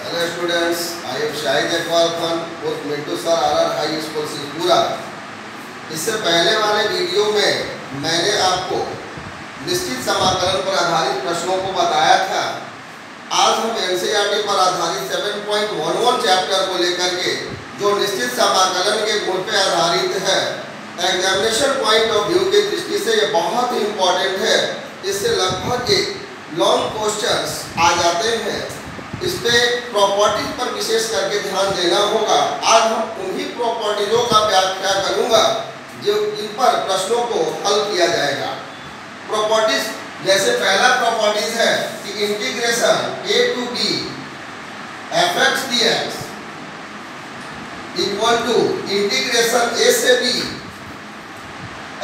Hello students, I am Shahid Iqbal Khan उर्फ Mintu sir R high school Singhpura. इससे पहले वाले वीडियो में मैंने आपको निश्चित समाकलन पर आधारित प्रश्नों को बताया था। आज हम एनसीईआरटी पर आधारित 7.11 चैप्टर को लेकर के जो निश्चित समाकलन के गुण पे आधारित है, एग्जामिनेशन पॉइंट ऑफ व्यू की दृष्टि से ये बहुत ही इम्पोर्टेंट है। इससे लगभग एक लॉन्ग क्वेश्चंस आ जाते हैं। इस पे प्रॉपर्टीज पर विशेष करके ध्यान देना होगा। आज हम उन्हीं प्रॉपर्टीजों का व्याख्या करूंगा जो इन पर प्रश्नों को हल किया जाएगा। प्रॉपर्टीज जैसे पहला प्रॉपर्टीज है कि integration a to b fx dx equal to integration a से b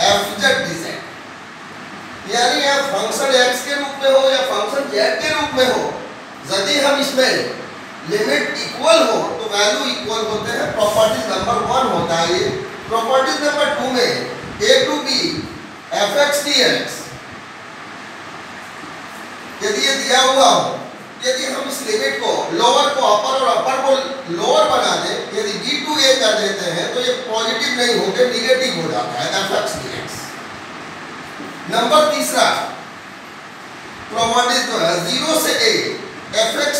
fz dz, यानी यह फंक्शन x के रूप में हो या फंक्शन z के रूप में हो, यदि हम इसमें लिमिट इक्वल हो तो वैल्यू इक्वल होते हैं। प्रॉपर्टीज नंबर 1 होता है ये। प्रॉपर्टीज नंबर 2 में a to b fx dx यदि ये दिया हुआ हो, यदि हम इस लिमिट को लोअर को अपर और अपर को लोअर बना दें, यदि b to a कर देते हैं तो ये पॉजिटिव नहीं होकर निगेटिव हो जाता है fx dx। नंबर तीसरा प्रॉपर्टीज जो है 0 से a fx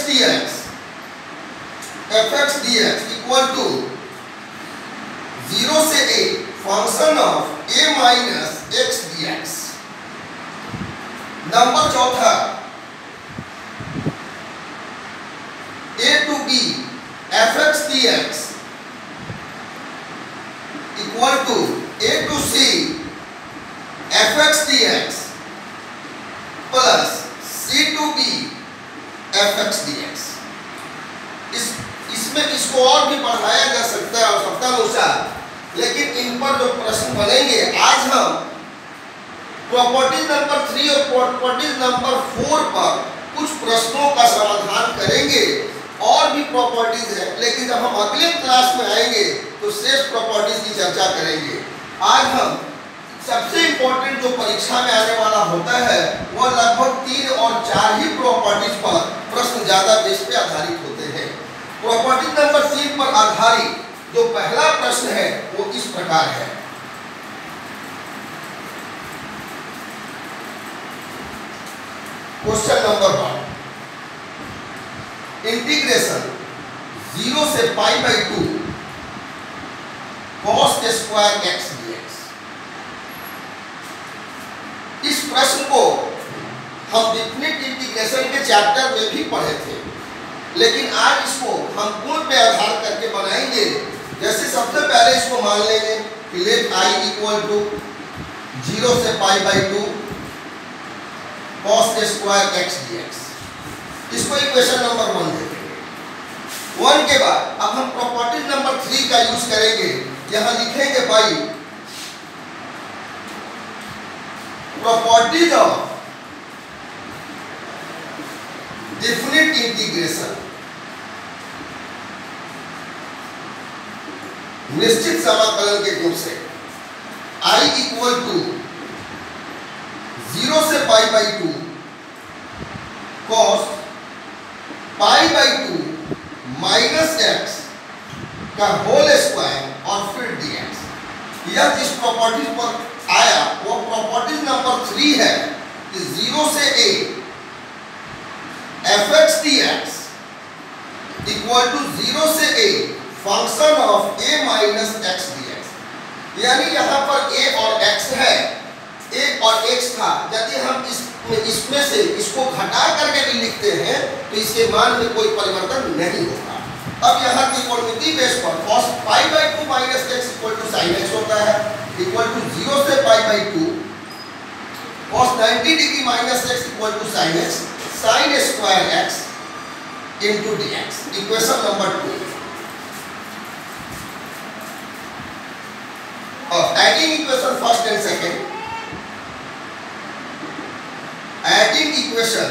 dx equal to 0 से a function of a minus x dx। Number चौथा a to b fx dx equal to a to c fx dx plus c to b fx dx। इसमें इसको और भी बढ़ाया जा सकता है आवश्यकता अनुसार, लेकिन इन पर जो प्रश्न बनेंगे आज हम प्रॉपर्टीज नंबर 3 और प्रॉपर्टीज नंबर 4 पर कुछ प्रश्नों का समाधान करेंगे। और भी प्रॉपर्टीज है, लेकिन जब हम अगले क्लास में आएंगे तो शेष प्रॉपर्टीज की चर्चा करेंगे। आज हम सबसे इंपॉर्टेंट जो परीक्षा में आने वाला होता है वह लगभग 3 और 4 ही प्रॉपर्टीज पर प्रश्न ज्यादा बेस पे आधारित होते हैं। प्रॉपर्टी नंबर 3 पर आधारित जो पहला प्रश्न है वो इस प्रकार है। क्वेश्चन नंबर 1, इंटीग्रेशन 0 से pi by 2 cos square x dx। इस प्रश्न को हम डिफिनिट इंटीग्रेशन के चैप्टर में भी पढ़े थे, लेकिन आज इसको हम गुण पे आधार करके बनाएंगे। जैसे सबसे पहले इसको मान लेंगे कि लेट i इक्वल टू 0 से pi by 2 cos square x dx। इसको इक्वेशन नंबर 1 देखेंगे। 1 के बाद अब हम प्रॉपर्टीज नंबर 3 का यूज करेंगे। यहां लिखेंगे भाई प्रॉपर्टीज ऑफ डिफिनिट इंटीग्रेशन, निश्चित समाकलन के गुण से i इक्वल टू 0 से pi by 2 cos pi by 2 minus x का होल स्क्वायर और फिर dx। यह जिस प्रॉपर्टीज पर आया वो प्रॉपर्टीज नंबर 3 है कि 0 से a fx dx equal to 0 से a function of a minus x dx। यानी यहाँ पर a और x है, a और x था। यदि हम इसमें से इसको घटा करके भी लिखते हैं तो इसके मान में कोई परिवर्तन नहीं होगा। अब यहाँ त्रिकोणमिति बेस पर cos pi by 2 minus x equal to sin x होता है, इक्वल टू 0 से pi by 2 cos 90 degree minus x equal to sin x sin square x into dx। Equation number 2। और adding equation first and second, adding equation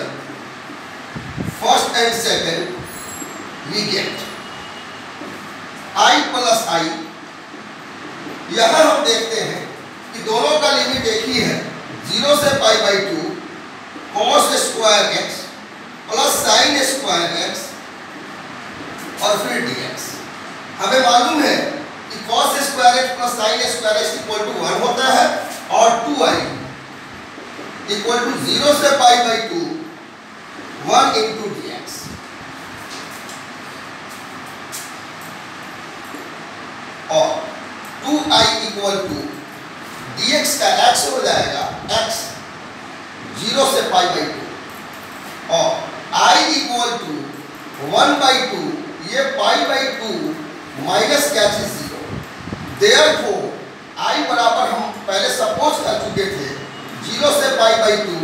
first and second we get i plus i। यहां हम देखते हैं कि दोनों का limit एक ही है, 0 से pi by 2 cos square x plus sin square x और फिर dx। हमें मालूम है कि cos square x plus sine square x equal to 1 होता है और 2i इक्वल टू 0 से पाई बाई 2 1 इंटू dx। और 2i इक्वल टू dx का x हो जाएगा x 0 से पाई बाई 2 और i इक्वल टू 1 बाई 2, ये पाई बाई 2 माइनस क्या चीज 0। देयरफॉर i बराबर हम पहले सपोज कर चुके थे 0 से pi by 2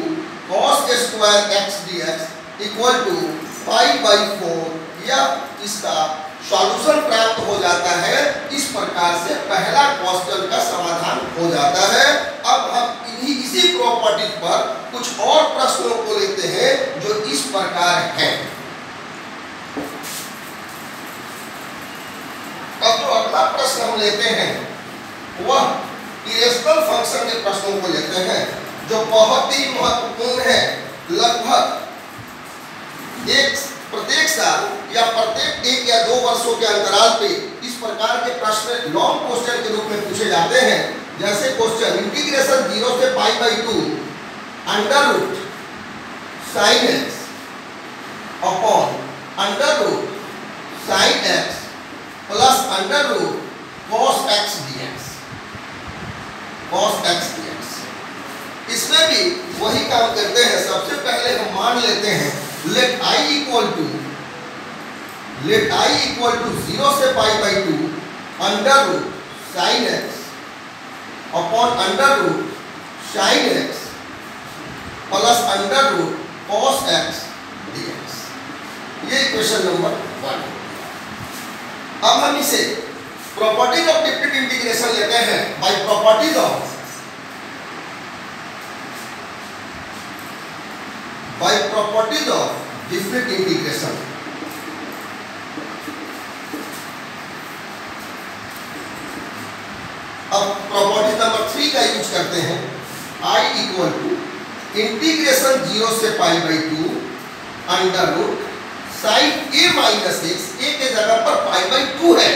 cos square x dx equal to pi by 4। या इसका सॉल्यूशन प्राप्त हो जाता है। इस प्रकार से पहला क्वेश्चन का समाधान हो जाता है। अब हम इसी प्रॉपर्टी पर कुछ और प्रश्नों को लेते हैं जो इस प्रकार हैं। अब जो अगला प्रश्न हम लेते हैं वह इरेशनल फंक्शन के प्रश्नों को लेते हैं जो बहुत ही महत्वपूर्ण है। लगभग प्रत्येक साल या प्रत्येक 1 या 2 वर्षों के अंतराल पे इस प्रकार के प्रश्न लॉन्ग क्वेश्चन के रूप में पूछे जाते हैं। जैसे क्वेश्चन इंटीग्रेशन 0 से pi by 2 under root sine x upon under root sine x plus under root cos x dx. Cos x dx इसमें भी वही काम करते हैं। सबसे पहले हम मान लेते हैं लेट i इक्वल टू 0 से pi by 2 under root sine x upon under root sine x plus under root cos x dx. ये इक्वेशन नंबर 1। अब हम इसे प्रॉपर्टीज ऑफ डिफरेंट इंटीग्रेशन लेते हैं। By properties of different integration अब property number 3 का use करते हैं। i इक्वल टू इंटीग्रेशन 0 से pi by 2 under root sine a minus x, a के जगह पर पाई बाई 2 है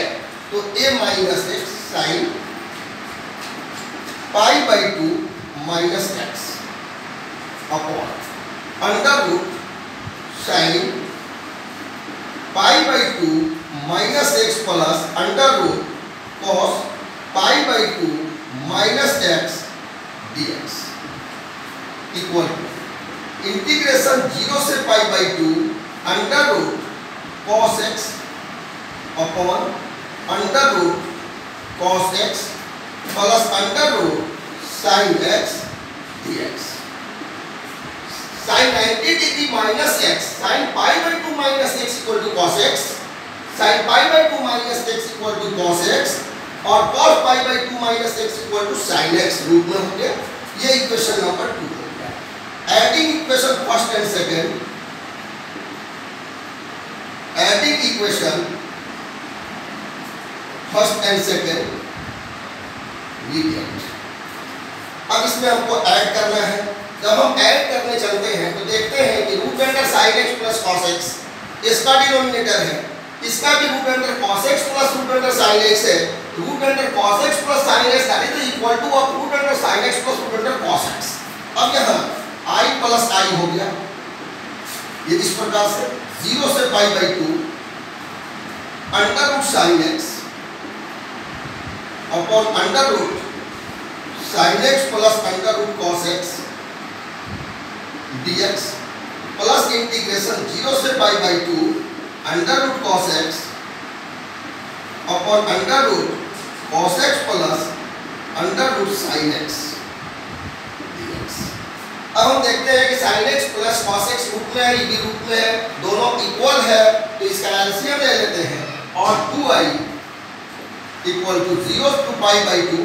तो a minus x sine pi by 2 minus x upon under root sine pi by 2 minus x plus under root cos pi by 2 minus x dx equal to integration 0 से pi by 2 under root cos x upon under root cos x plus under root sine x dx. Sine 90 degree minus x sine pi by 2 minus x equal to cos x, sine pi by 2 minus x equal to cos x और cos pi by 2 minus x equal to sine x रूप में हो गया। ये equation number 2 हो गया। Adding equation first and second, adding equation first and second we get. अब इसमें हमको ऐड करना है। जब हम ऐड करने चलते हैं तो देखते हैं कि root under sine x plus cos x इसका डिनोमिनेटर है, इसका भी root under cos x plus root under sin x है। Root under cos x plus sin x that is equal to of root under sin x plus root under cos x। अब यहाँ i plus i हो गया। ये इस प्रकार से 0 से pi by 2 under root sin x upon under root sin x plus under root cos x dx plus integration 0 से pi by 2 under root cos x upon under root cos x plus under root sin x dx। अब हम देखते हैं कि sin x plus cos x root में है, ये भी रूट में है, दोनों इक्वल है तो इसका एलसीएम ले लेते हैं और 2i equal to 0 to pi by 2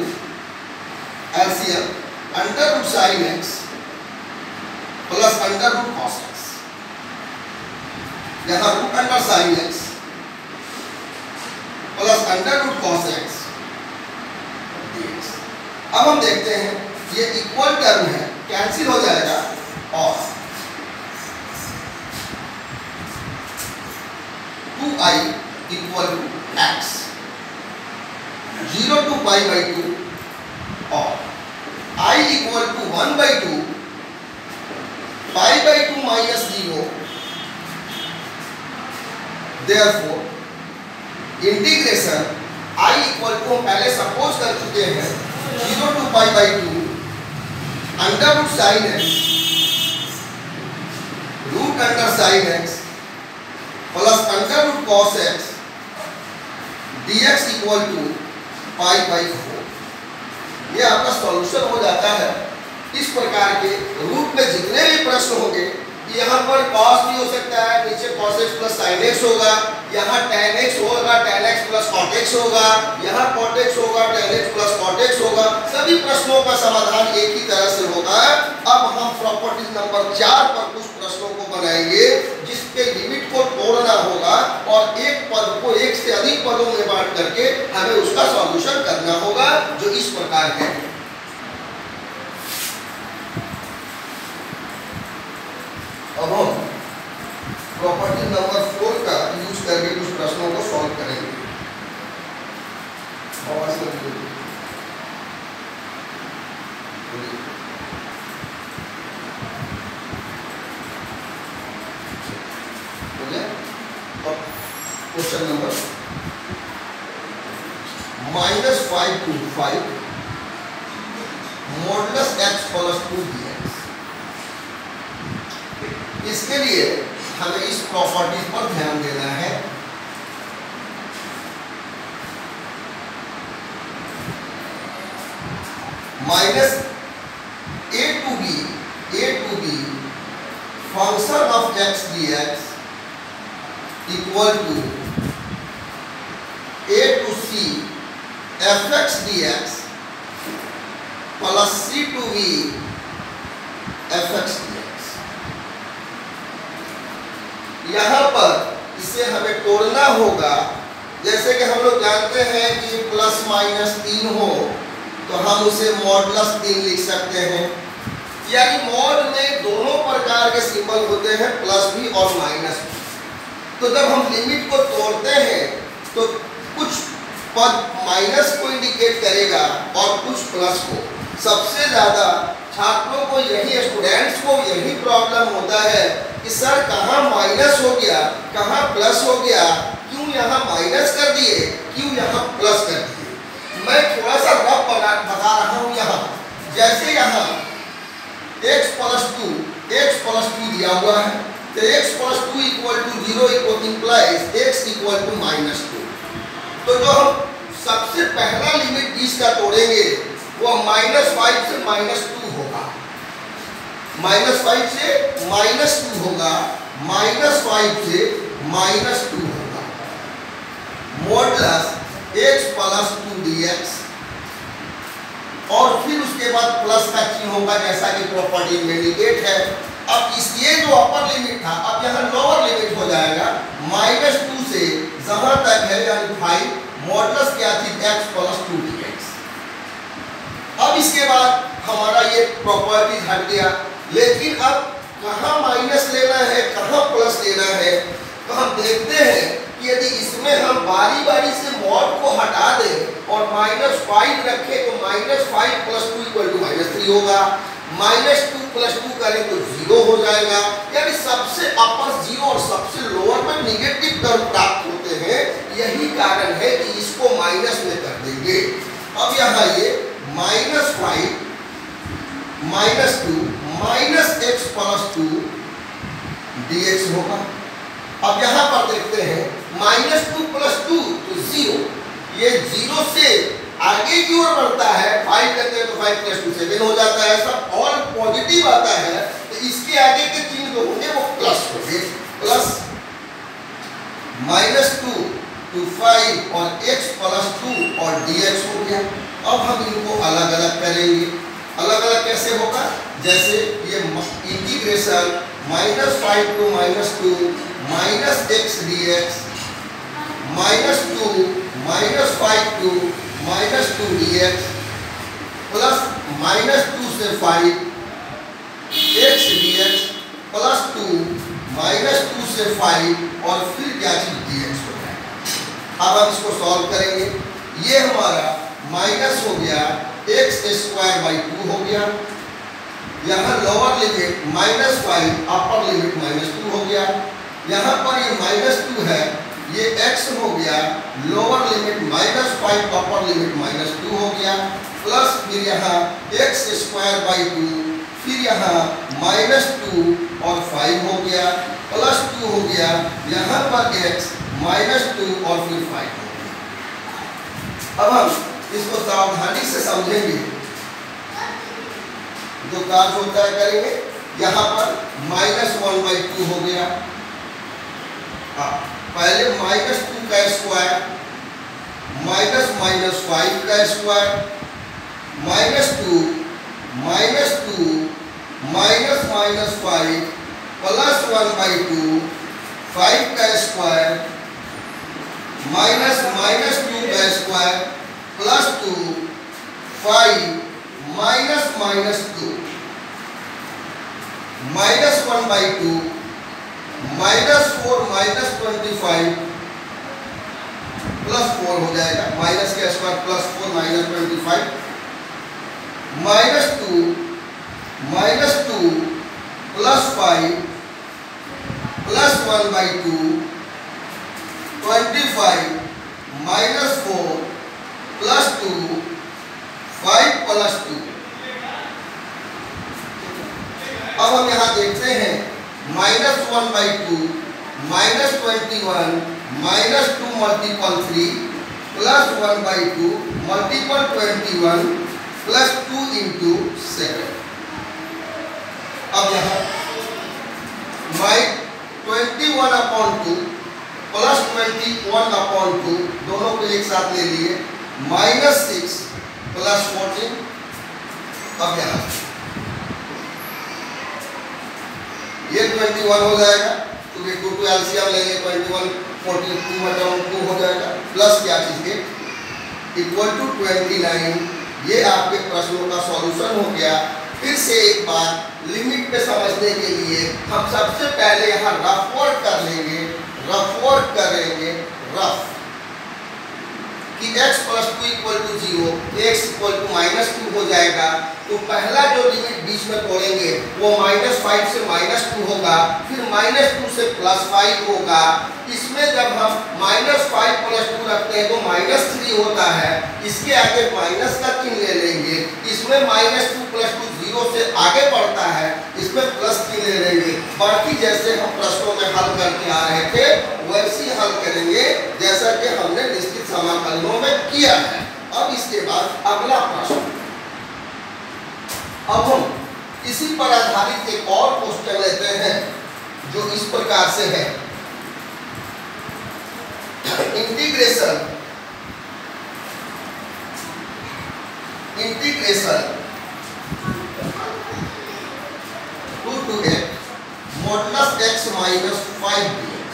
LCM under root sin x plus under root cos x। यहाँ root under sine x plus under root cos x. अब हम देखते हैं ये इक्वल टर्म है, कैंसिल हो जाएगा और 2i equal to x, 0 to pi by 2 और I equal to 1/2 pi by 2 minus 0। Therefore integration I equal to हम पहले सपोज कर चुके हैं 0 to pi by 2 under root sine x root under sine x plus under root cos x dx equal to pi by 4। ये आपका solution हो जाता है। इस प्रकार के रूट में जितने भी प्रश्न होंगे, यहाँ पर cos भी हो सकता है, नीचे cos x plus sin x होगा, यहाँ tan x होगा, tan x plus cot x होगा, यहाँ cot x होगा, tan x plus cot x होगा। सभी प्रश्नों का समाधान एक ही तरह से होगा। अब हम प्रॉपर्टी नंबर 4 पर कुछ प्रश्नों को बनाएंगे जिसके लिमिट को तोड़ना होगा और एक पद को एक से अधिक पदों में बांट करके हमें उसका सॉल्यूशन करना होगा, जो इस प्रकार है। अब हम प्रॉपर्टी नंबर 4 का यूज करके कुछ प्रश्नों को सॉल्व करेंगे। Question number -5 to 5 modulus x plus 2 dx। इसके लिए हमें इस प्रॉपर्टी पर ध्यान देना है। Minus a to b function of x dx equal to a to c fx dx plus c to v fx dx। यहाँ पर इसे हमें तोड़ना होगा। जैसे कि हम लोग जानते हैं कि प्लस माइनस 3 हो तो हम उसे मॉडुलस 3 लिख सकते हैं। यानी मॉड में दोनों प्रकार के सिंबल होते हैं, प्लस भी और माइनस भी। तो जब हम लिमिट को तोड़ते हैं तो कुछ पद माइनस को इंडिकेट करेगा और कुछ प्लस को। सबसे ज़्यादा छात्रों को यही, स्टूडेंट्स को यही प्रॉब्लम होता है कि सर कहाँ माइनस हो गया, कहाँ प्लस हो गया, क्यों यहाँ माइनस कर दिए, क्यों यहाँ प्लस कर दिए। मैं थोड़ा सा रफ बता रहा हूँ। यहाँ जैसे यहाँ x प्लस 2 दिया हुआ है तो x plus 2 equal to 0 implies x equal to -2। तो जो हम सबसे पहला लिमिट इसका तोड़ेंगे वो -5 से -2 होगा, -5 से -2 होगा, -5 से -2 होगा। मॉडुलस x प्लस 2 dx और फिर उसके बाद प्लस का चिन्ह होगा जैसा कि प्रॉपर्टी में इंडिकेट है। अब इसलिए जो अपर लिमिट था अब यहाँ लोअर लिमिट हो जाएगा। -2 से जहां तक है यानी 5 मॉडुलस क्या थी x प्लस 2 dx। अब इसके बाद हमारा ये प्रॉपर्टी हट गया, लेकिन अब कहाँ माइनस लेना है, कहाँ प्लस लेना है। तो हम देखते हैं कि यदि इसमें हम बारी बारी से मॉड को हटा दें और -5 रखें तो -5 प्लस 2 इक्वल टू -3 होगा। -2 प्लस 2 करें तो 0 हो जाएगा। यानी सबसे अपर 0 और सबसे लोअर में निगेटिव टर्म प्राप्त होते हैं। यही कारण है कि इसको माइनस में कर देंगे। अब यहाँ ये -5 -2 -x प्लस 2 dx होगा। अब यहाँ पर देखते हैं -2 प्लस 2 तो 0, ये 0 से आगे की ओर बढ़ता है। 5 करते हैं तो 5 प्लस 2 7 हो जाता है। सब और पॉजिटिव आता है तो इसके आगे के चिन्ह जो होंगे वो प्लस होंगे। प्लस -2 to 5 और x प्लस 2 और dx हो गया। अब हम इनको अलग अलग करेंगे। अलग अलग कैसे होगा, जैसे ये integration -5 to -2 -x dx -2 -5 to -2 dx plus -2 से 5 x dx प्लस 2 -2 से 5 और फिर क्या चीज dx हो जाएगा। अब हम इसको सॉल्व करेंगे। ये हमारा माइनस हो गया एक्स स्क्वायर बाई 2 हो गया, यहाँ लोअर लिमिट -5 अपर लिमिट -2 हो गया, यहाँ पर ये -2 है, ये x हो गया लोअर लिमिट -5 अपर लिमिट -2 हो गया, प्लस फिर यहाँ एक्स स्क्वायर बाई 2, फिर यहाँ -2 और 5 हो गया, प्लस 2 हो गया, यहाँ पर x -2 और फिर 5 हो गया। अब हम इसको सावधानी से समझेंगे, जो कार्य होता है करेंगे। यहाँ पर -1/2 हो गया, पहले -2 का स्क्वायर माइनस -5 का स्क्वायर -2 -5 प्लस 1/2 5 का स्क्वायर -2 का स्क्वायर प्लस 2 5 -2 -1/2 -4 -25 प्लस 4 हो जाएगा, माइनस का square plus 4 -25 -2 plus 5 plus 1/2 25 -4 plus 2 5 plus 2। अब हम यहाँ देखते हैं -1/2 -21 -2 multiple 3 plus 1/2 multiple 21 plus 2 into 7। अब यहाँ 21/2 प्लस 21/2 दोनों को एक साथ ले लिए, -6 प्लस 14। अब यहाँ ये 21 हो जाएगा, तो ये 2 टू एलसीएम लेंगे, 21 42 बटा 2 हो जाएगा, प्लस क्या चीज के इक्वल टू 29। ये आपके प्रश्नों का सॉल्यूशन हो गया। फिर से एक बार लिमिट पे समझने के लिए हम सबसे पहले यहाँ रफ वर्क कर लेंगे, रफ वर्क करेंगे, रफ कि x plus 2 equal to 0, x equal to -2 हो जाएगा। तो पहला जो लिमिट बीच में तोड़ेंगे वो -5 से -2 होगा, फिर -2 से +5 होगा। इसमें जब हम -5 प्लस 2 रखते हैं तो -3 होता है, इसके आगे माइनस का चिन्ह ले लेंगे। इसमें -2 प्लस 2 0 से आगे बढ़ता है, इसमें प्लस चिन्ह ले लेंगे। बाकी जैसे हम प्रश्नों में हल करके आ रहे थे वैसे ही हल करेंगे जैसा कि हमने निश्चित समाकलनों में किया है। अब इसके बाद अगला प्रश्न, अब हम इसी पर आधारित एक और क्वेश्चन लेते हैं जो इस प्रकार से है, integration to a modulus x minus 5 dx।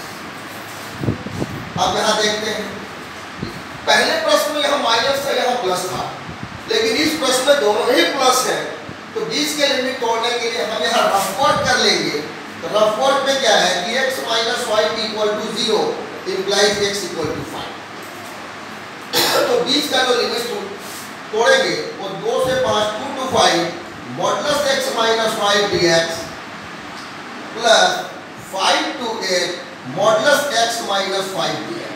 अब यहाँ देखते हैं, पहले प्रश्न में यहाँ माइनस था, यहाँ प्लस था, लेकिन इस प्रश्न में दोनों ही प्लस है। तो बीच के लिमिट तोड़ने के लिए हम यहाँ रफ वर्क कर लेंगे। तो रफ वर्क में क्या है कि x minus 5 equal to 0 implies x equal to 5। तो बीच का जो लिमिट तोड़ेंगे वो 2 से 5 2 to 5 modulus x minus 5 dx plus 5 to 8 modulus x minus 5 dx।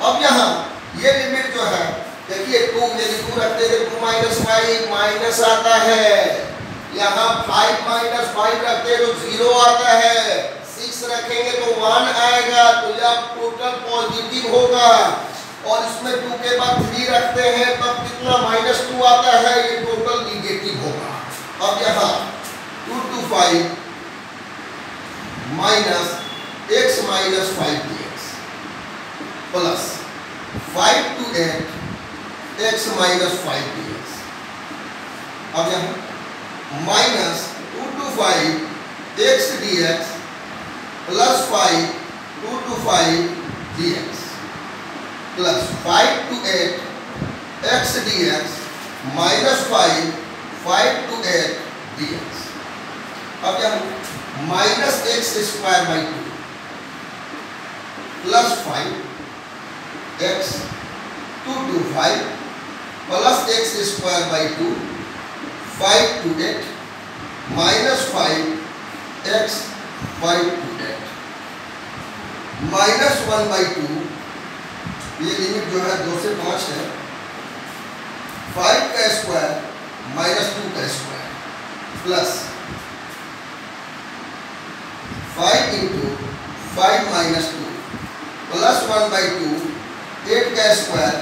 अब यहाँ ये लिमिट जो है देखिए 2 यदि 2 रखते थे 2 माइनस 5 माइनस आता है, यहाँ 5 माइनस 5 रखते तो 0 आता है, 6 रखेंगे तो 1 आएगा, तो यह टोटल पॉजिटिव होगा। और इसमें 2 के बाद 3 रखते हैं तब कितना -2 आता है, ये टोटल निगेटिव होगा। अब यहाँ 2 to 5 minus x minus 5 dx plus 5 to 8 x minus 5 dx। अब यहाँ minus 2 to 5 x dx plus 5 2 to 5 dx plus 5 to 8 x dx minus 5 to 8 dx। अब यहाँ minus x square by 2 plus 5 x 2 to 5 plus x square by 2 5 to 8 minus 5x 5 to 8 minus 1 by 2, ये limit जो है 2 से 5 है, 5 का square minus 2 का square plus 5 into 5 minus 2 plus 1 by 2 8 का स्क्वायर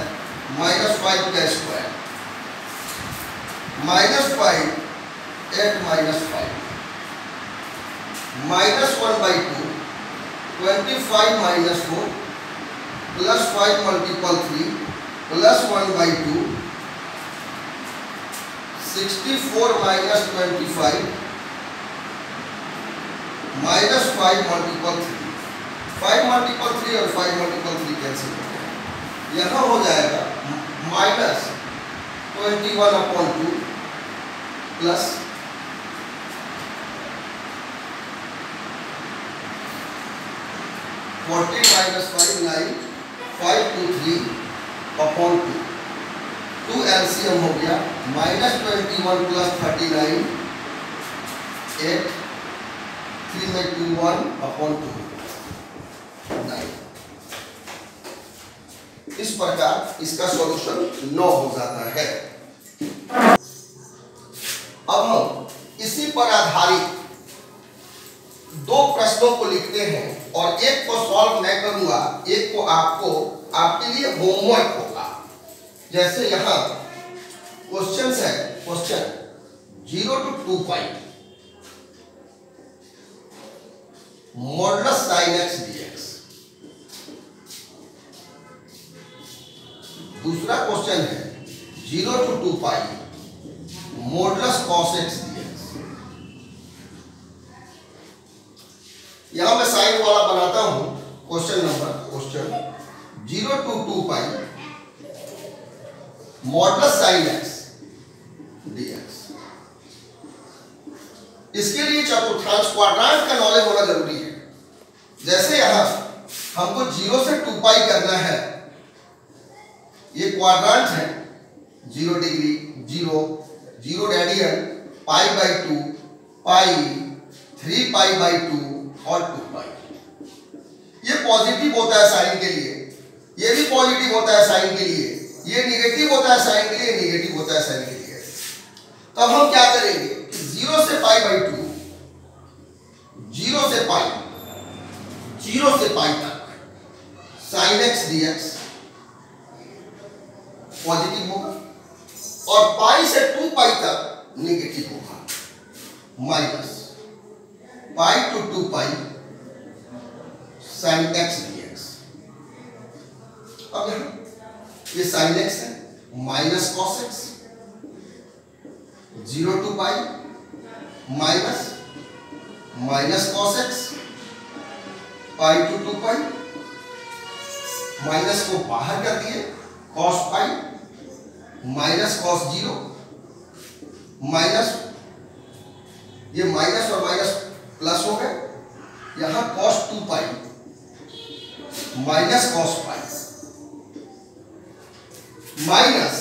माइनस 5 का square minus 5 8 minus 5 minus 1 by 2 25 minus 4 plus 5 multiple 3 plus 1 by 2 64 minus 25 minus 5 multiple 3, 5 multiple 3 और 5 मल्टीपल 3 कैंसिल हो जाएगा, यहाँ हो जाएगा minus 21/2 plus 14 minus 5 9 5 to 3/2 2 LCM हो गया माइनस 21 प्लस 39 8 3 में 2 1/2 9। इस प्रकार इसका सॉल्यूशन 9 हो जाता है। अब हम इसी पर आधारित दो प्रश्नों को लिखते हैं और एक को सॉल्व मैं करूंगा, एक को आपके लिए होमवर्क होगा। जैसे यहां क्वेश्चन है, question 0 to 2 pi modulus sin x dx। दूसरा क्वेश्चन है 0 to 2 pi modulus cos x dx। यहां मैं साइन वाला बनाता हूं question 0 to 2 pi modulus sin x dx। इसके लिए चतुर्थांश क्वाड्रेंट का नॉलेज होना जरूरी है। जैसे यहां हमको 0 से 2 पाई करना है, ये क्वाड्रेंट है 0 degree 0 0 radian pi by 2 pi 3 pi by 2 और 2 पाई। ये पॉजिटिव होता है साइन के लिए, ये भी पॉजिटिव होता है साइन के लिए, ये निगेटिव होता है साइन के लिए, निगेटिव होता है साइन के लिए। तब हम क्या करेंगे कि 0 से पाई बाई 2 0 से पाई तक sin x dx पॉजिटिव होगा और पाई से 2 पाई तक नेगेटिव होगा minus pi to 2 pi sin x dx। अब यहां ये sin x है minus cos x 0 to pi minus cos x pi to 2 pi minus को बाहर कर दिए cos pi minus cos 0 minus ये माइनस और माइनस प्लस हो गए, यहां cos 2 pi minus cos pi minus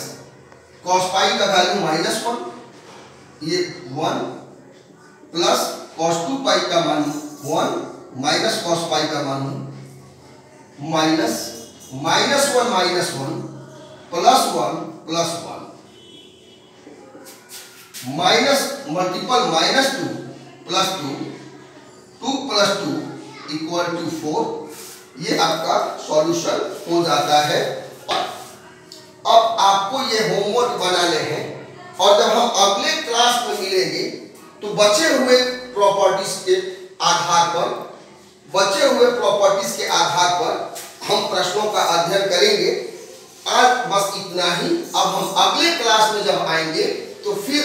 cos pi का वैल्यू -1 ये 1 प्लस cos 2 पाई का मान 1 माइनस cos पाई का मान minus -1 plus 1 plus 1 minus multiple -2 plus 2 2 plus 2 equal to 4। ये आपका सॉल्यूशन हो जाता है। अब आपको ये होमवर्क बनाने हैं और जब हम अगले क्लास में मिलेंगे तो बचे हुए प्रॉपर्टीज के आधार पर हम प्रश्नों का अध्ययन करेंगे। आज बस इतना ही। अब हम अगले क्लास में जब आएंगे तो फिर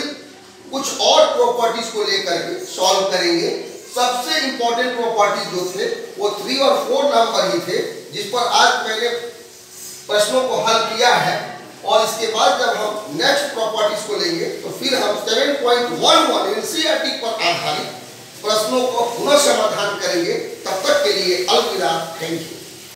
कुछ और प्रॉपर्टीज को लेकर के सॉल्व करेंगे। सबसे इंपॉर्टेंट प्रॉपर्टीज जो थे वो 3 और 4 नंबर ही थे, जिस पर आज मैंने प्रश्नों को हल किया है। और इसके बाद जब हम नेक्स्ट प्रॉपर्टीज को लेंगे तो फिर हम 7.11 एनसीईआरटी पर आधारित प्रश्नों को पुनः समाधान करेंगे। तब तक के लिए अलविदा, थैंक यू।